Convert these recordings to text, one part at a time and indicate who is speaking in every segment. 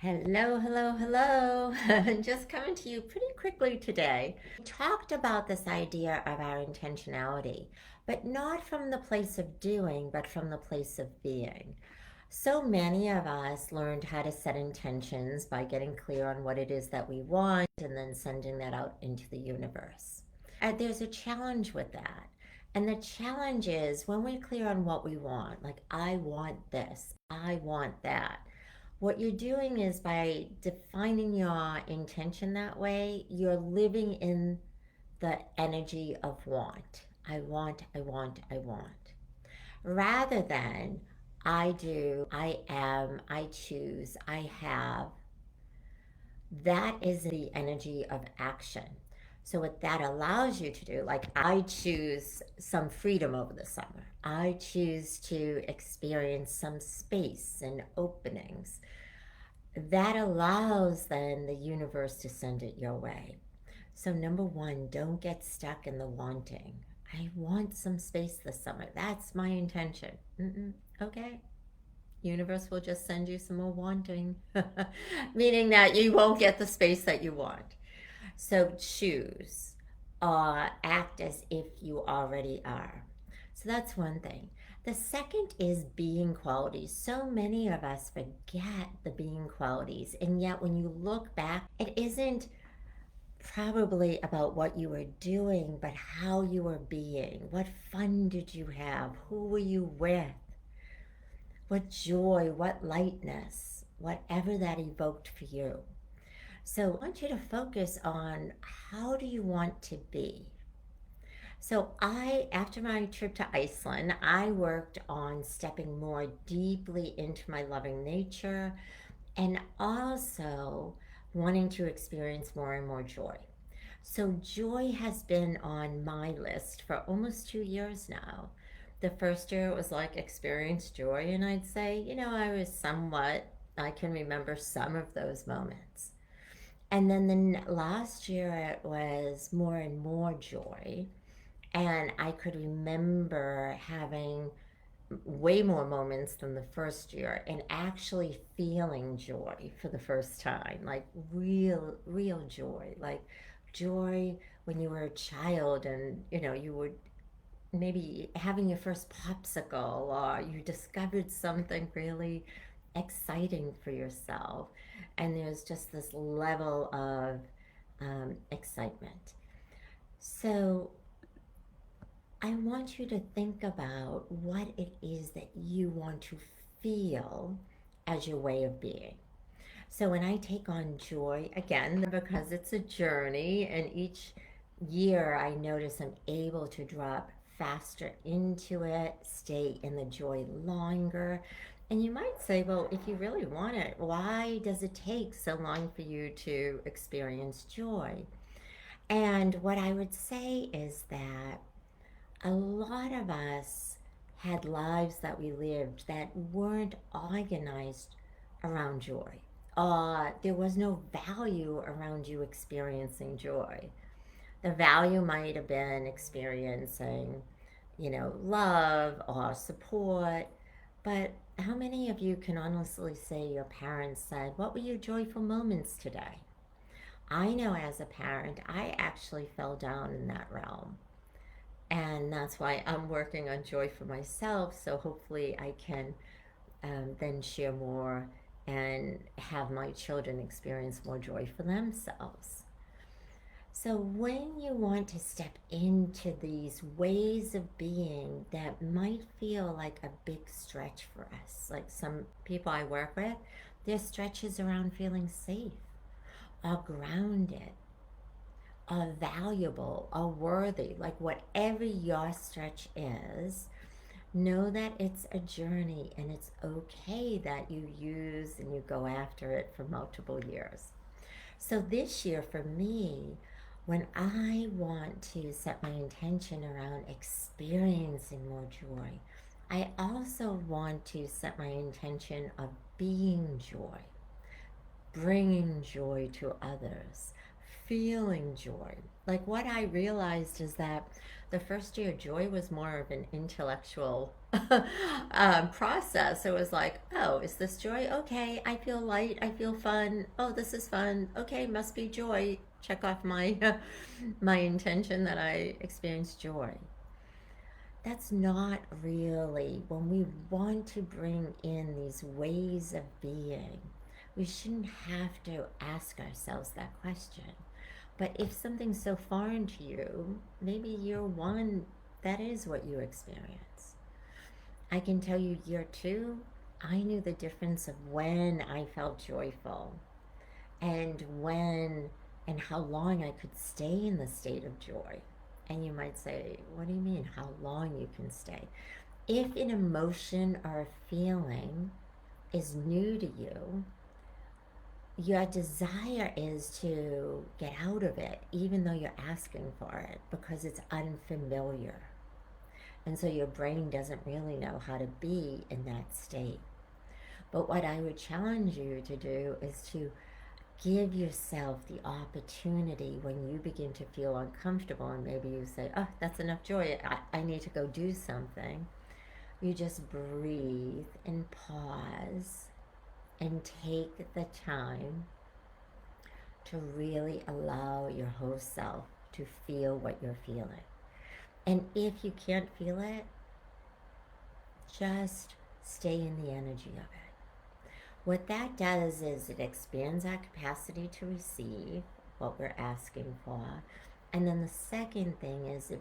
Speaker 1: Hello, hello, hello. Just coming to you pretty quickly today. We talked about this idea of our intentionality, but not from the place of doing, but from the place of being. So many of us learned how to set intentions by getting clear on what it is that we want and then sending that out into the universe. There's a challenge with that. And the challenge is when we're clear on what we want, like, I want this, I want that, what you're doing is by defining your intention that way, you're living in the energy of want. I want, I want, I want. Rather than I do, I am, I choose, I have. That is the energy of action. So, what that allows you to do, like, I choose some freedom over the summer, I choose to experience some space and openings. That allows then the universe to send it your way. So, number one, don't get stuck in the wanting. I want some space this summer. That's my intention. Okay. Universe will just send you some more wanting, meaning that you won't get the space that you want. So, choose, act as if you already are. So that's one thing. The second is being qualities. So many of us forget the being qualities. And yet, when you look back, it isn't probably about what you were doing, but how you were being. What fun did you have? Who were you with? What joy, what lightness, whatever that evoked for you. So I want you to focus on how do you want to be? So after my trip to Iceland, I worked on stepping more deeply into my loving nature and also wanting to experience more and more joy. So joy has been on my list for almost 2 years now. The first year it was like experience joy, and I'd say, I can remember some of those moments. And then the last year it was more and more joy. And I could remember having way more moments than the first year and actually feeling joy for the first time, like real joy, like joy when you were a child and you were maybe having your first popsicle or you discovered something really exciting for yourself, and there's just this level of excitement. So I want you to think about what it is that you want to feel as your way of being. So when I take on joy, again, because it's a journey, and each year I notice I'm able to drop faster into it, stay in the joy longer. And you might say, well, if you really want it, why does it take so long for you to experience joy? And what I would say is that a lot of us had lives that we lived that weren't organized around joy. There was no value around you experiencing joy. The value might have been experiencing, love or support. But how many of you can honestly say your parents said, what were your joyful moments today? I know as a parent, I actually fell down in that realm. And that's why I'm working on joy for myself. So hopefully I can then share more and have my children experience more joy for themselves. So when you want to step into these ways of being that might feel like a big stretch for us, like some people I work with, their stretches around feeling safe or grounded are valuable, are worthy, like whatever your stretch is, know that it's a journey and it's okay that you use and you go after it for multiple years. So this year for me, when I want to set my intention around experiencing more joy, I also want to set my intention of being joy, bringing joy to others, feeling joy. Like what I realized is that The first year, joy was more of an intellectual process. It was like, oh, is this joy? Okay, I feel light. I feel fun. Oh, this is fun. Okay, must be joy. Check off my my intention that I experienced joy. That's not really when we want to bring in these ways of being. We shouldn't have to ask ourselves that question. But if something's so foreign to you, maybe year one, that is what you experience. I can tell you, year two, I knew the difference of when I felt joyful and when and how long I could stay in the state of joy. And you might say, what do you mean, how long you can stay? If an emotion or a feeling is new to you, your desire is to get out of it, even though you're asking for it, because it's unfamiliar. And so your brain doesn't really know how to be in that state. But what I would challenge you to do is to give yourself the opportunity when you begin to feel uncomfortable and maybe you say, oh, that's enough joy, I need to go do something. You just breathe and pause and take the time to really allow your whole self to feel what you're feeling. And if you can't feel it, just stay in the energy of it. What that does is it expands our capacity to receive what we're asking for. And then the second thing is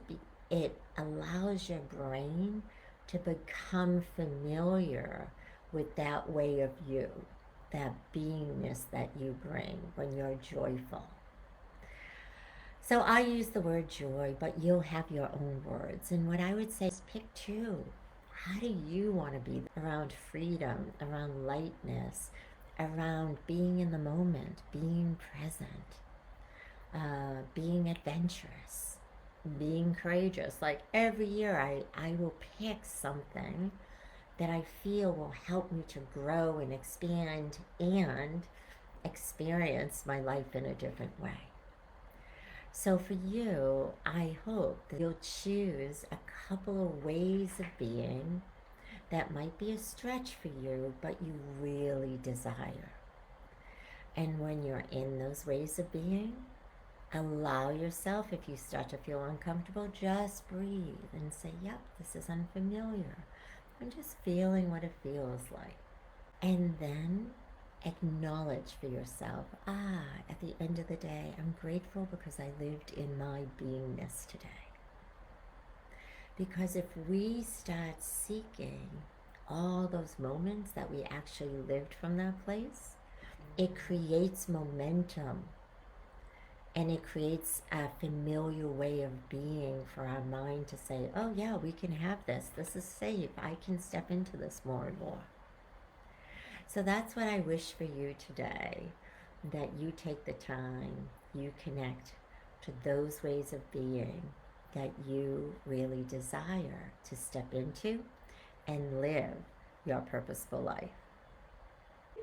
Speaker 1: it allows your brain to become familiar with that way of you, that beingness that you bring when you're joyful. So I use the word joy, but you'll have your own words. And what I would say is pick two. How do you want to be around freedom, around lightness, around being in the moment, being present, being adventurous, being courageous? Like every year, I will pick something that I feel will help me to grow and expand and experience my life in a different way. So for you, I hope that you'll choose a couple of ways of being that might be a stretch for you, but you really desire. And when you're in those ways of being, allow yourself, if you start to feel uncomfortable, just breathe and say, yep, this is unfamiliar. I'm just feeling what it feels like. And then acknowledge for yourself, at the end of the day, I'm grateful because I lived in my beingness today. Because if we start seeking all those moments that we actually lived from that place, it creates momentum and it creates a familiar way of being for our mind to say, oh yeah, we can have this. This is safe. I can step into this more and more. So that's what I wish for you today, that you take the time, you connect to those ways of being that you really desire to step into and live your purposeful life.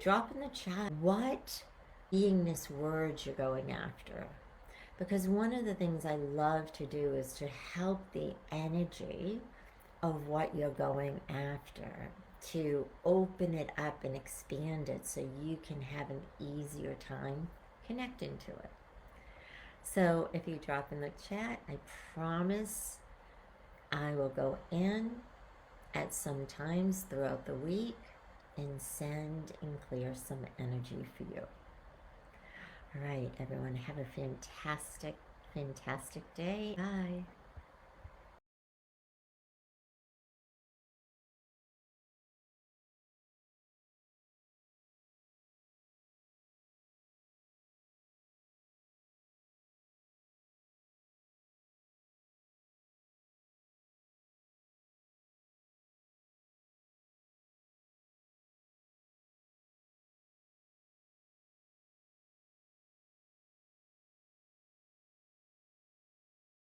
Speaker 1: Drop in the chat what beingness words you're going after. Because one of the things I love to do is to help the energy of what you're going after, to open it up and expand it so you can have an easier time connecting to it. So if you drop in the chat, I promise I will go in at some times throughout the week and send and clear some energy for you. All right, everyone, have a fantastic, fantastic day. Bye.